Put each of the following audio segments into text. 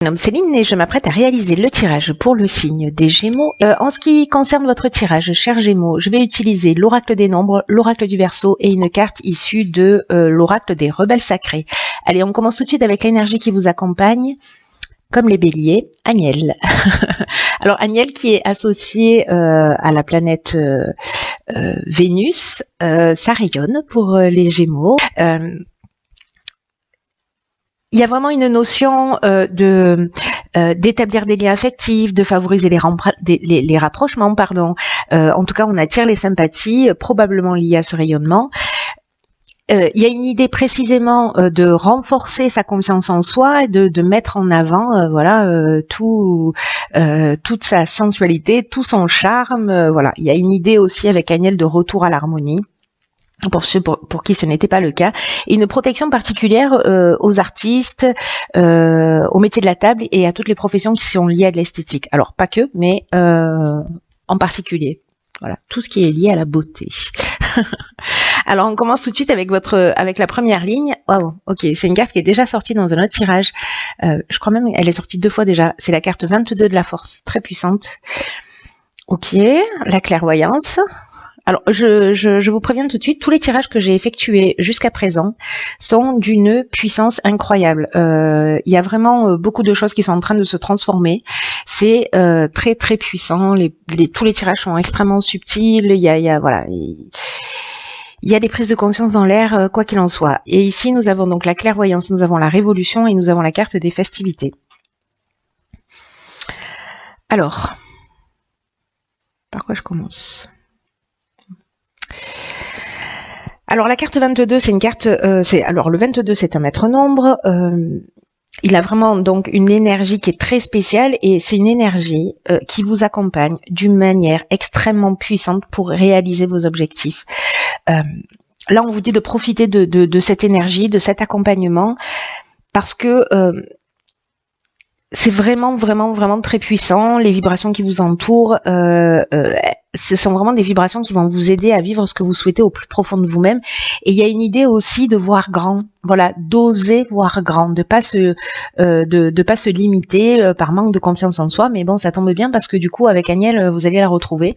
Je m'appelle Céline et je m'apprête à réaliser le tirage pour le signe des Gémeaux. En ce qui concerne votre tirage, chers Gémeaux, je vais utiliser l'oracle des nombres, l'oracle du Verseau et une carte issue de l'oracle des rebelles sacrés. Allez, on commence tout de suite avec l'énergie qui vous accompagne. Comme les béliers, Agnel. Alors Agnel qui est associé à la planète Vénus, ça rayonne pour les Gémeaux. Il y a vraiment une notion d'établir des liens affectifs, de favoriser les rapprochements, pardon. En tout cas, on attire les sympathies, probablement liées à ce rayonnement. Il y a une idée précisément de renforcer sa confiance en soi et de mettre en avant toute sa sensualité, tout son charme. Voilà, il y a une idée aussi avec Agnel de retour à l'harmonie. Pour ceux pour qui ce n'était pas le cas, et une protection particulière aux artistes, au métier de la table et à toutes les professions qui sont liées à de l'esthétique. Alors pas que, mais en particulier. Voilà, tout ce qui est lié à la beauté. Alors on commence tout de suite avec la première ligne. Waouh, ok, c'est une carte qui est déjà sortie dans un autre tirage. Je crois même qu'elle est sortie 2 fois déjà. C'est la carte 22 de la force, très puissante. Ok, la clairvoyance. Alors, je vous préviens tout de suite, tous les tirages que j'ai effectués jusqu'à présent sont d'une puissance incroyable. Il y a vraiment beaucoup de choses qui sont en train de se transformer. C'est très très puissant. Tous les tirages sont extrêmement subtils. Il y a des prises de conscience dans l'air, quoi qu'il en soit. Et ici, nous avons donc la clairvoyance, nous avons la révolution et nous avons la carte des festivités. Alors, par quoi je commence ? Alors la carte 22, c'est une carte. Alors le 22, c'est un maître nombre. Il a vraiment donc une énergie qui est très spéciale et c'est une énergie qui vous accompagne d'une manière extrêmement puissante pour réaliser vos objectifs. Là, on vous dit de profiter de cette énergie, de cet accompagnement, parce que c'est vraiment très puissant. Les vibrations qui vous entourent, ce sont vraiment des vibrations qui vont vous aider à vivre ce que vous souhaitez au plus profond de vous-même. Et il y a une idée aussi de voir grand, voilà, d'oser voir grand, de pas se limiter par manque de confiance en soi. Mais bon, ça tombe bien parce que du coup, avec Agnel, vous allez la retrouver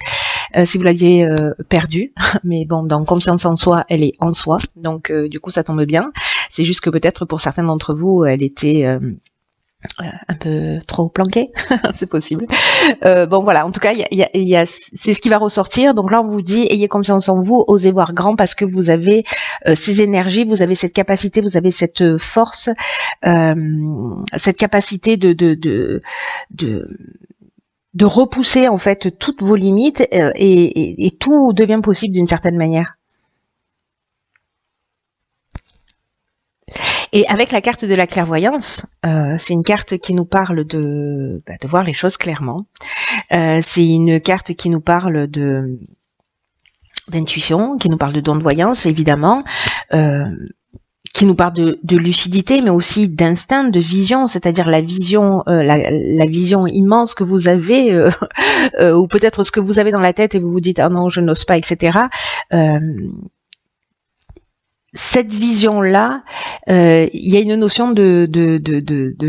si vous l'aviez perdue. Mais bon, dans confiance en soi, elle est en soi. Donc du coup, ça tombe bien. C'est juste que peut-être pour certains d'entre vous, elle était un peu trop planqué, c'est possible. Bon voilà, en tout cas, c'est ce qui va ressortir. Donc là, on vous dit, ayez confiance en vous, osez voir grand parce que vous avez ces énergies, vous avez cette capacité, vous avez cette force, cette capacité de repousser en fait toutes vos limites et tout devient possible d'une certaine manière. Et avec la carte de la clairvoyance, c'est une carte qui nous parle de voir les choses clairement. C'est une carte qui nous parle d'intuition, qui nous parle de don de voyance, évidemment, qui nous parle de lucidité, mais aussi d'instinct, de vision, c'est-à-dire la vision immense que vous avez, ou peut-être ce que vous avez dans la tête et vous vous dites « Ah non, je n'ose pas », etc. Cette vision-là, il y a une notion de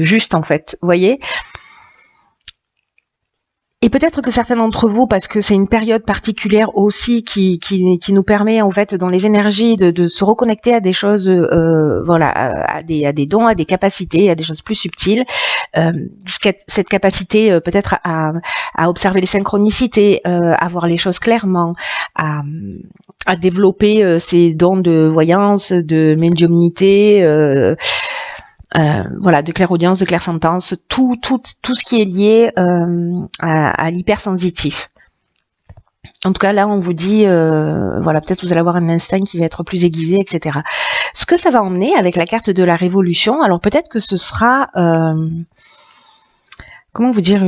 juste en fait, vous voyez. Et peut-être que certains d'entre vous, parce que c'est une période particulière aussi qui nous permet en fait dans les énergies de se reconnecter à des choses, à des dons, à des capacités, à des choses plus subtiles. Cette capacité peut-être à observer les synchronicités, à voir les choses clairement, à développer ces dons de voyance, de médiumnité. De clairaudience, de clairsentence, tout ce qui est lié à l'hypersensitif. En tout cas, là, on vous dit, peut-être vous allez avoir un instinct qui va être plus aiguisé, etc. Ce que ça va emmener avec la carte de la révolution, alors peut-être que ce sera, comment vous dire,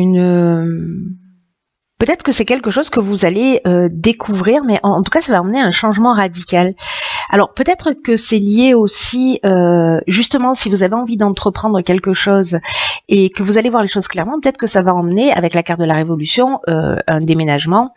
peut-être que c'est quelque chose que vous allez découvrir, mais en tout cas, ça va emmener un changement radical. Alors peut-être que c'est lié aussi, justement, si vous avez envie d'entreprendre quelque chose et que vous allez voir les choses clairement, peut-être que ça va emmener, avec la carte de la révolution, un déménagement.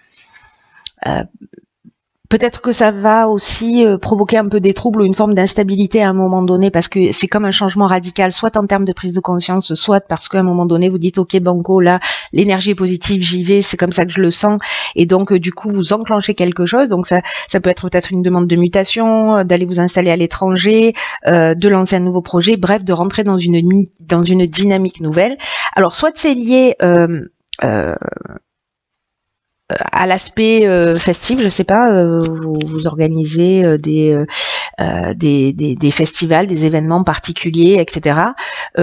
Peut-être que ça va aussi provoquer un peu des troubles ou une forme d'instabilité à un moment donné, parce que c'est comme un changement radical, soit en termes de prise de conscience, soit parce qu'à un moment donné vous dites ok banco, là l'énergie est positive, j'y vais, c'est comme ça que je le sens, et donc du coup vous enclenchez quelque chose. Donc ça peut être peut-être une demande de mutation, d'aller vous installer à l'étranger, de lancer un nouveau projet, bref, de rentrer dans une dynamique nouvelle. Alors soit c'est lié à l'aspect festif, je sais pas, vous organisez des festivals, des événements particuliers, etc.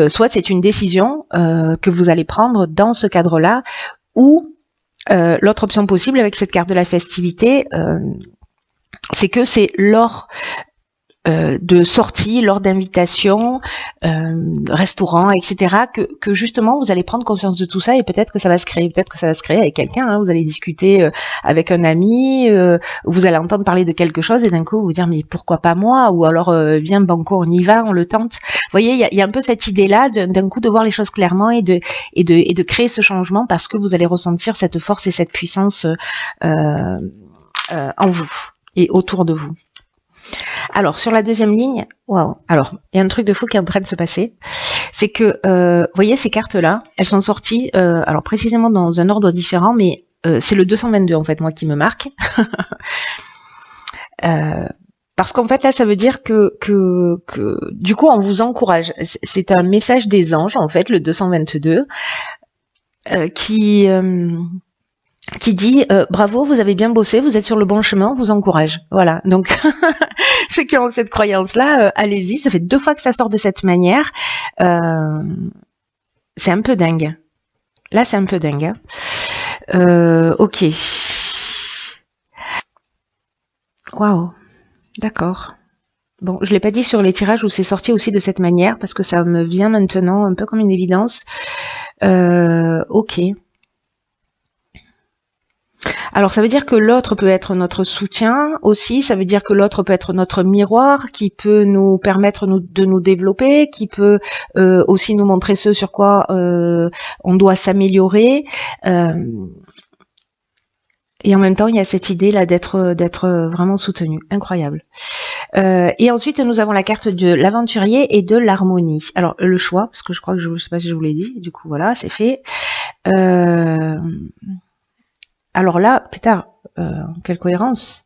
Soit c'est une décision que vous allez prendre dans ce cadre-là, ou l'autre option possible avec cette carte de la festivité, c'est que c'est lors de sorties, lors d'invitations, restaurants, etc., que justement vous allez prendre conscience de tout ça, et peut-être que ça va se créer, avec quelqu'un, hein, vous allez discuter avec un ami, vous allez entendre parler de quelque chose et d'un coup vous dire mais pourquoi pas moi, ou alors viens banco, on y va, on le tente. Vous voyez, il y a un peu cette idée-là d'un coup de voir les choses clairement et de créer ce changement, parce que vous allez ressentir cette force et cette puissance en vous et autour de vous. Alors, sur la deuxième ligne, waouh. Alors, il y a un truc de fou qui est en train de se passer. C'est que, vous voyez, ces cartes-là, elles sont sorties, alors précisément dans un ordre différent, mais c'est le 222, en fait, moi, qui me marque. Parce qu'en fait, là, ça veut dire que du coup, on vous encourage. C'est un message des anges, en fait, le 222, qui dit bravo, vous avez bien bossé, vous êtes sur le bon chemin, on vous encourage. Voilà. Donc ceux qui ont cette croyance-là, allez-y. Ça fait 2 fois que ça sort de cette manière. C'est un peu dingue. Là, c'est un peu dingue. Hein. Ok. Waouh. D'accord. Bon, je l'ai pas dit sur les tirages où c'est sorti aussi de cette manière, parce que ça me vient maintenant un peu comme une évidence. Ok. Alors ça veut dire que l'autre peut être notre soutien aussi, ça veut dire que l'autre peut être notre miroir qui peut nous permettre de nous développer, qui peut aussi nous montrer ce sur quoi on doit s'améliorer. Et en même temps, il y a cette idée là d'être vraiment soutenu, incroyable. Et ensuite, nous avons la carte de l'aventurier et de l'harmonie. Alors le choix, parce que je crois que je sais pas si je vous l'ai dit, du coup voilà, c'est fait. Alors là, putain, quelle cohérence.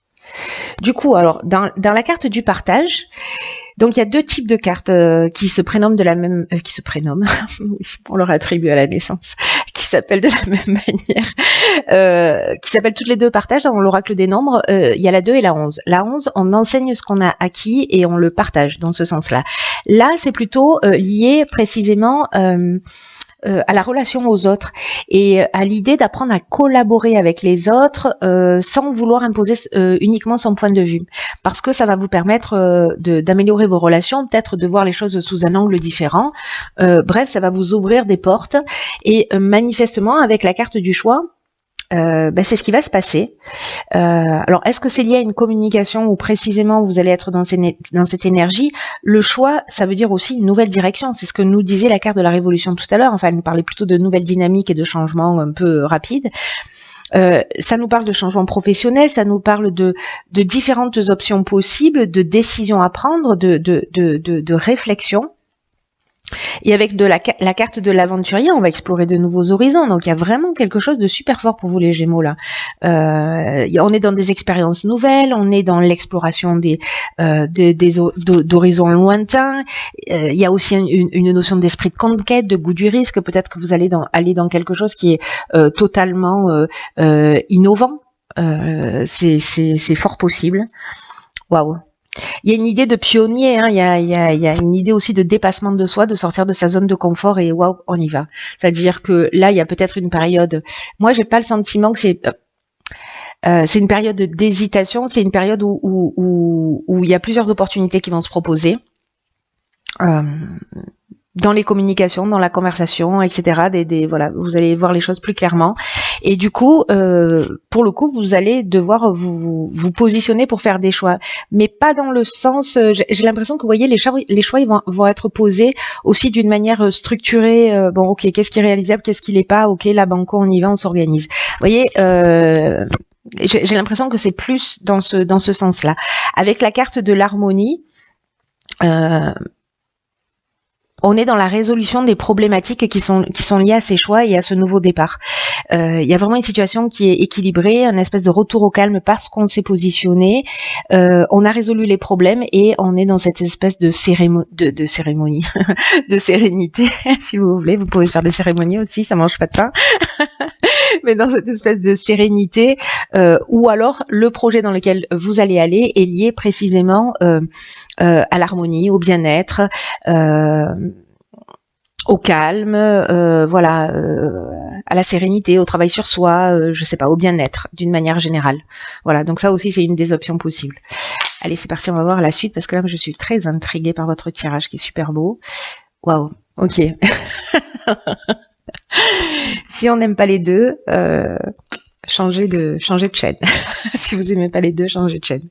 Du coup, alors dans la carte du partage, donc il y a 2 types de cartes qui se prénomment de la même, qui se prénomment, on leur attribue à la naissance, qui s'appellent de la même manière, qui s'appellent toutes les 2 partage dans l'oracle des nombres. Il y a la 2 et la 11. La 11, on enseigne ce qu'on a acquis et on le partage dans ce sens-là. Là, c'est plutôt lié précisément à la relation aux autres et à l'idée d'apprendre à collaborer avec les autres sans vouloir imposer uniquement son point de vue, parce que ça va vous permettre d'améliorer vos relations, peut-être de voir les choses sous un angle différent. Bref, ça va vous ouvrir des portes et manifestement avec la carte du choix, c'est ce qui va se passer. Alors, est-ce que c'est lié à une communication où précisément vous allez être dans cette énergie? Le choix, ça veut dire aussi une nouvelle direction. C'est ce que nous disait la carte de la révolution tout à l'heure. Enfin, elle nous parlait plutôt de nouvelles dynamiques et de changements un peu rapides. Ça nous parle de changements professionnels, ça nous parle de différentes options possibles, de décisions à prendre, de réflexion. Et avec la carte de l'aventurier, on va explorer de nouveaux horizons. Donc il y a vraiment quelque chose de super fort pour vous les Gémeaux là. On est dans des expériences nouvelles, on est dans l'exploration d'horizons lointains. Il y a aussi une notion d'esprit de conquête, de goût du risque. Peut-être que vous allez aller dans quelque chose qui est totalement innovant. C'est fort possible. Waouh. Il y a une idée de pionnier, hein. Il y a une idée aussi de dépassement de soi, de sortir de sa zone de confort et waouh, on y va. C'est-à-dire que là, il y a peut-être une période. Moi, j'ai pas le sentiment que c'est une période d'hésitation. C'est une période où il y a plusieurs opportunités qui vont se proposer. Dans les communications, dans la conversation, etc. Voilà, vous allez voir les choses plus clairement. Et du coup, pour le coup, vous allez devoir vous positionner pour faire des choix, mais pas dans le sens. J'ai l'impression que vous voyez les choix ils vont être posés aussi d'une manière structurée. Bon, ok, qu'est-ce qui est réalisable, qu'est-ce qui l'est pas. Ok, la banco, on y va, on s'organise. Vous voyez. J'ai l'impression que c'est plus dans ce sens-là. Avec la carte de l'harmonie, on est dans la résolution des problématiques qui sont liées à ces choix et à ce nouveau départ. Il y a vraiment une situation qui est équilibrée, un espèce de retour au calme parce qu'on s'est positionné, on a résolu les problèmes et on est dans cette espèce de cérémonie, de sérénité, si vous voulez. Vous pouvez faire des cérémonies aussi, ça mange pas de pain. Mais dans cette espèce de sérénité, ou alors le projet dans lequel vous allez aller est lié précisément à l'harmonie, au bien-être, au calme, voilà, à la sérénité, au travail sur soi, je sais pas, au bien-être d'une manière générale. Voilà, donc ça aussi c'est une des options possibles. Allez, c'est parti, on va voir la suite parce que là je suis très intriguée par votre tirage qui est super beau. Waouh, ok. Si on n'aime pas les deux, changez de chaîne. Si vous aimez pas les deux, changez de chaîne.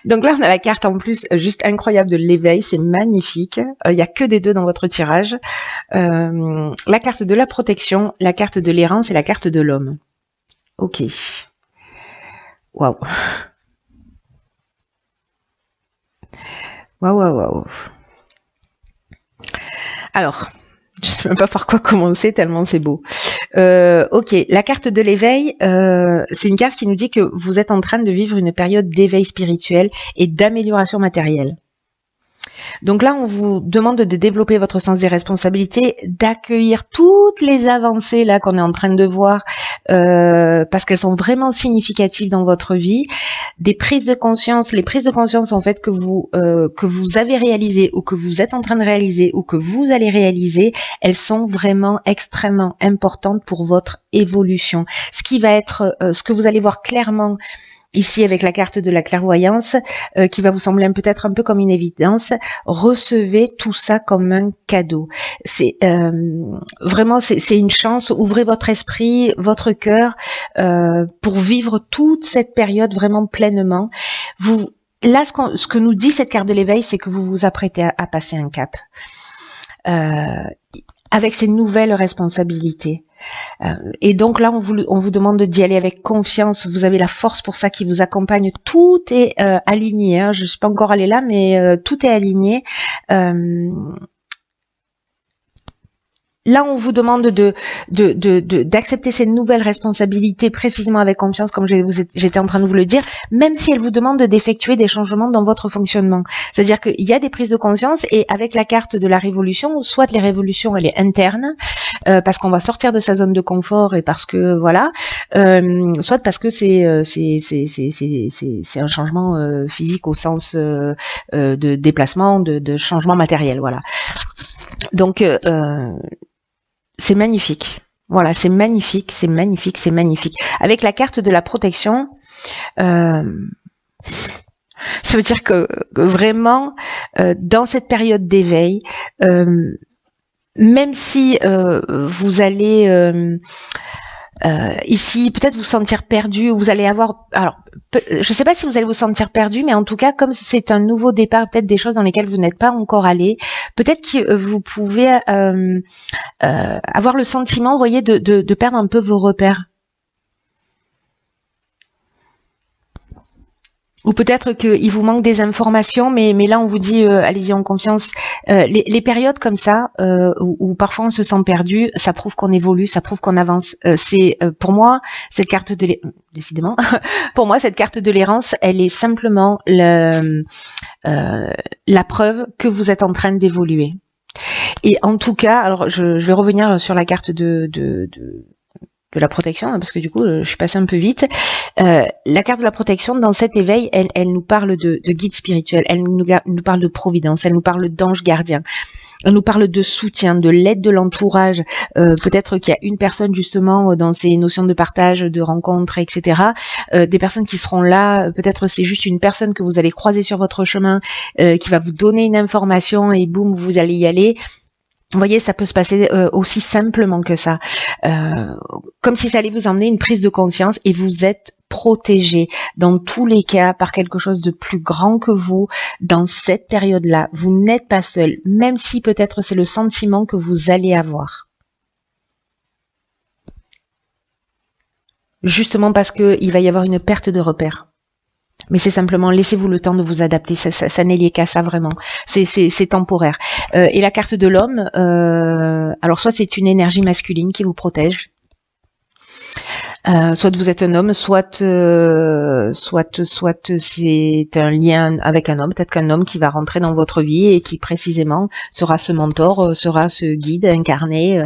Donc là, on a la carte en plus juste incroyable de l'éveil, c'est magnifique. Il y a que des deux dans votre tirage. La carte de la protection, la carte de l'errance et la carte de l'homme. Ok. Waouh. Waouh, waouh, waouh. Alors, je sais même pas par quoi commencer tellement c'est beau. Ok, la carte de l'éveil, c'est une carte qui nous dit que vous êtes en train de vivre une période d'éveil spirituel et d'amélioration matérielle. Donc là, on vous demande de développer votre sens des responsabilités, d'accueillir toutes les avancées là qu'on est en train de voir, parce qu'elles sont vraiment significatives dans votre vie. Des prises de conscience, les prises de conscience en fait que vous avez réalisées ou que vous êtes en train de réaliser ou que vous allez réaliser, elles sont vraiment extrêmement importantes pour votre évolution. Ce qui va être, ce que vous allez voir clairement ici avec la carte de la clairvoyance, qui va vous sembler peut-être un peu comme une évidence, recevez tout ça comme un cadeau. C'est vraiment c'est une chance. Ouvrez votre esprit, votre cœur pour vivre toute cette période vraiment pleinement. Là, ce que nous dit cette carte de l'éveil, c'est que vous vous apprêtez à passer un cap. Avec ces nouvelles responsabilités. Et donc là, on vous demande d'y aller avec confiance. Vous avez la force pour ça qui vous accompagne. Tout est aligné. Hein. Je ne suis pas encore allée là, mais tout est aligné. Là, on vous demande d'accepter ces nouvelles responsabilités précisément avec confiance, comme j'étais en train de vous le dire, même si elles vous demandent d'effectuer des changements dans votre fonctionnement. C'est-à-dire qu'il y a des prises de conscience et avec la carte de la révolution, soit les révolutions, elle est interne, parce qu'on va sortir de sa zone de confort et parce que voilà, soit parce que c'est un changement physique au sens de déplacement, de changement matériel, voilà. Donc c'est magnifique. Voilà, c'est magnifique, c'est magnifique, c'est magnifique. Avec la carte de la protection, ça veut dire que vraiment, dans cette période d'éveil, même si vous allez ici peut-être vous sentir perdu, vous allez avoir, alors je ne sais pas si vous allez vous sentir perdu, mais en tout cas comme c'est un nouveau départ, peut-être des choses dans lesquelles vous n'êtes pas encore allé, peut-être que vous pouvez avoir le sentiment, vous voyez, de perdre un peu vos repères. Ou peut-être qu'il vous manque des informations, mais là on vous dit allez-y en confiance. Les périodes comme ça, où parfois on se sent perdu, ça prouve qu'on évolue, ça prouve qu'on avance. C'est pour moi cette carte de décidément, pour moi cette carte de l'errance, elle est simplement la preuve que vous êtes en train d'évoluer. Et en tout cas, alors je vais revenir sur la carte de la protection, parce que du coup, je suis passée un peu vite. La carte de la protection, dans cet éveil, elle nous parle de guide spirituel, elle nous parle de providence, elle nous parle d'ange gardien. Elle nous parle de soutien, de l'aide de l'entourage. Peut-être qu'il y a une personne justement dans ces notions de partage, de rencontre, etc. Des personnes qui seront là. Peut-être c'est juste une personne que vous allez croiser sur votre chemin, qui va vous donner une information et boum, vous allez y aller. Vous voyez, ça peut se passer aussi simplement que ça. Comme si ça allait vous emmener une prise de conscience et vous êtes protégé dans tous les cas par quelque chose de plus grand que vous dans cette période-là. Vous n'êtes pas seul, même si peut-être c'est le sentiment que vous allez avoir. justement parce que il va y avoir une perte de repères. Mais c'est simplement, laissez-vous le temps de vous adapter, ça n'est lié qu'à ça vraiment, c'est temporaire. Et la carte de l'homme, alors soit c'est une énergie masculine qui vous protège, soit vous êtes un homme, soit c'est un lien avec un homme, peut-être qu'un homme qui va rentrer dans votre vie et qui précisément sera ce mentor, sera ce guide incarné,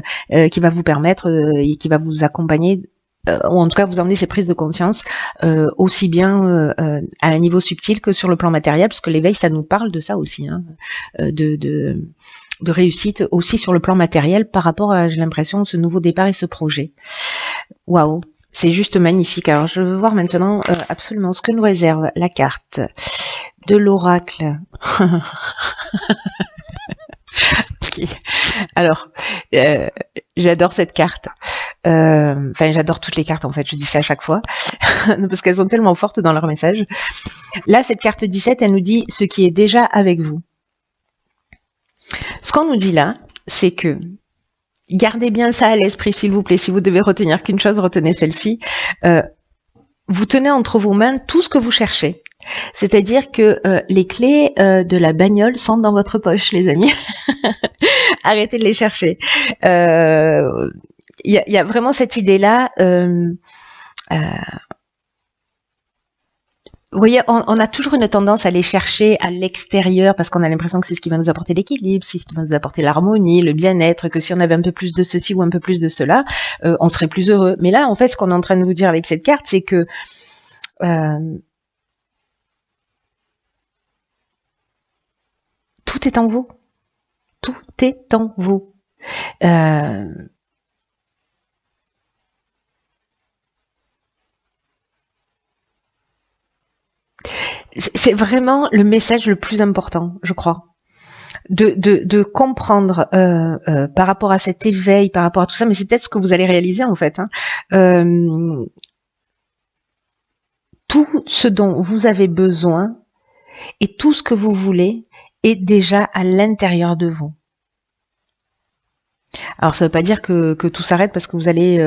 qui va vous permettre et qui va vous accompagner, ou en tout cas vous emmener ces prises de conscience, aussi bien à un niveau subtil que sur le plan matériel, parce que l'éveil ça nous parle de ça aussi, hein, de réussite aussi sur le plan matériel par rapport à, j'ai l'impression, ce nouveau départ et ce projet. Waouh, c'est juste magnifique. Alors je veux voir maintenant absolument ce que nous réserve la carte de l'oracle. Okay. Alors, j'adore cette carte. Enfin, j'adore toutes les cartes en fait, je dis ça à chaque fois, parce qu'elles sont tellement fortes dans leur message. Là, cette carte 17, elle nous dit ce qui est déjà avec vous. Ce qu'on nous dit là, c'est que gardez bien ça à l'esprit, s'il vous plaît. Si vous devez retenir qu'une chose, retenez celle-ci. Vous tenez entre vos mains tout ce que vous cherchez. C'est-à-dire que les clés de la bagnole sont dans votre poche, les amis. Arrêtez de les chercher. Il y a vraiment cette idée-là. Vous voyez, on a toujours une tendance à les chercher à l'extérieur parce qu'on a l'impression que c'est ce qui va nous apporter l'équilibre, c'est ce qui va nous apporter l'harmonie, le bien-être, que si on avait un peu plus de ceci ou un peu plus de cela, on serait plus heureux. Mais là, en fait, ce qu'on est en train de vous dire avec cette carte, c'est que tout est en vous. Tout est en vous. C'est vraiment le message le plus important, je crois. De comprendre par rapport à cet éveil, par rapport à tout ça, mais c'est peut-être ce que vous allez réaliser en fait. Tout ce dont vous avez besoin et tout ce que vous voulez est déjà à l'intérieur de vous. Alors ça ne veut pas dire que tout s'arrête parce que vous allez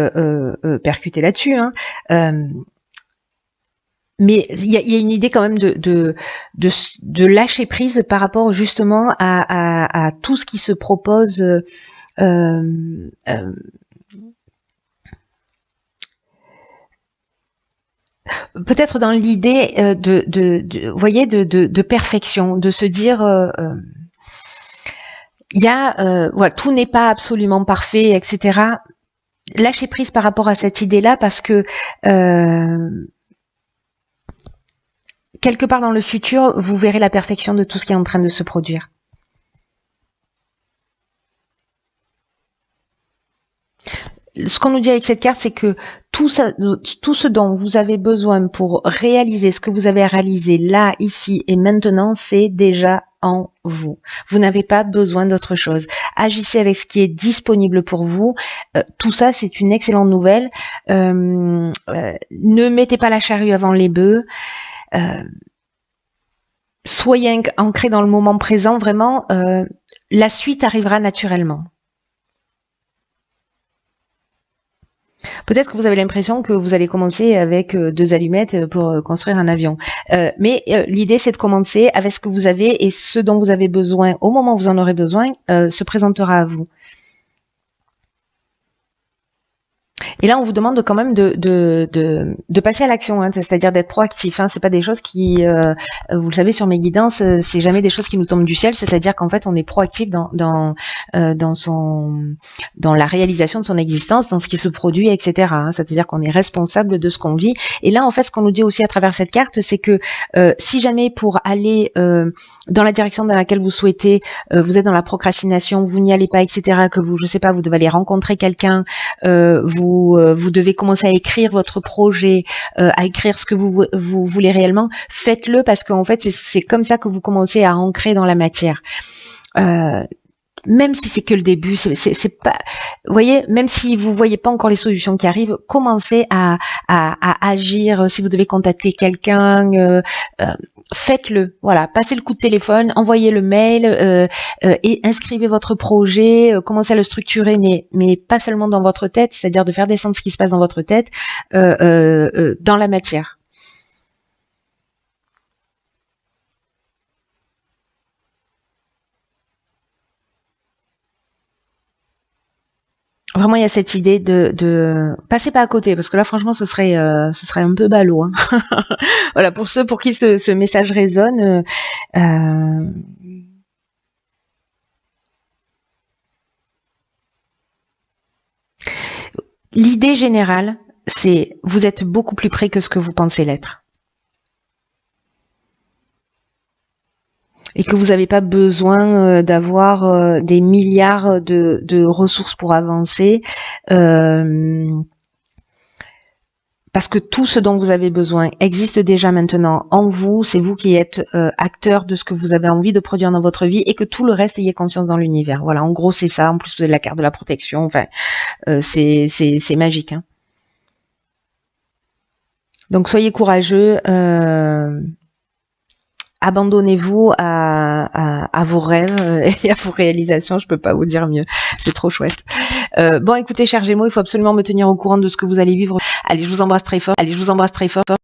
percuter là-dessus, hein. Mais il y a une idée quand même de lâcher prise par rapport justement à tout ce qui se propose. Peut-être dans l'idée vous voyez, de perfection, de se dire il y a voilà, tout n'est pas absolument parfait, etc. Lâcher prise par rapport à cette idée-là parce que quelque part dans le futur, vous verrez la perfection de tout ce qui est en train de se produire. Ce qu'on nous dit avec cette carte, c'est que tout ce dont vous avez besoin pour réaliser ce que vous avez à réaliser là, ici et maintenant, c'est déjà en vous. Vous n'avez pas besoin d'autre chose. Agissez avec ce qui est disponible pour vous. Tout ça, c'est une excellente nouvelle. Ne mettez pas la charrue avant les bœufs. Soyez ancrés dans le moment présent, vraiment. La suite arrivera naturellement. Peut-être que vous avez l'impression que vous allez commencer avec 2 allumettes pour construire un avion. Mais l'idée, c'est de commencer avec ce que vous avez et ce dont vous avez besoin. Au moment où vous en aurez besoin, se présentera à vous. Et là, on vous demande quand même de passer à l'action, hein, c'est-à-dire d'être proactif. Hein, c'est pas des choses qui, vous le savez, sur mes guidances, c'est jamais des choses qui nous tombent du ciel. C'est-à-dire qu'en fait, on est proactif dans la réalisation de son existence, dans ce qui se produit, etc. Hein, c'est-à-dire qu'on est responsable de ce qu'on vit. Et là, en fait, ce qu'on nous dit aussi à travers cette carte, c'est que si jamais pour aller dans la direction dans laquelle vous souhaitez, vous êtes dans la procrastination, vous n'y allez pas, etc. Que vous, je sais pas, vous devez aller rencontrer quelqu'un, vous devez commencer à écrire votre projet, à écrire ce que vous voulez réellement, faites-le parce qu'en fait c'est comme ça que vous commencez à ancrer dans la matière. Même si c'est que le début, c'est pas, vous voyez, même si vous voyez pas encore les solutions qui arrivent, commencez à agir. Si vous devez contacter quelqu'un, faites-le. Voilà, passez le coup de téléphone, envoyez le mail et inscrivez votre projet, commencez à le structurer, mais pas seulement dans votre tête, c'est-à-dire de faire descendre ce qui se passe dans votre tête dans la matière. Vraiment, il y a cette idée de passez pas à côté, parce que là, franchement, ce serait un peu ballot. Hein. Voilà, pour ceux pour qui ce message résonne. L'idée générale, c'est vous êtes beaucoup plus près que ce que vous pensez l'être. Et que vous n'avez pas besoin d'avoir des milliards de ressources pour avancer. Parce que tout ce dont vous avez besoin existe déjà maintenant en vous, c'est vous qui êtes acteur de ce que vous avez envie de produire dans votre vie et que tout le reste, ayez confiance dans l'univers. Voilà, en gros c'est ça, en plus vous avez la carte de la protection, enfin c'est magique. Hein. Donc soyez courageux, abandonnez-vous à vos rêves et à vos réalisations, je peux pas vous dire mieux, c'est trop chouette. Bon écoutez chers Gémeaux, il faut absolument me tenir au courant de ce que vous allez vivre. Allez, je vous embrasse très fort.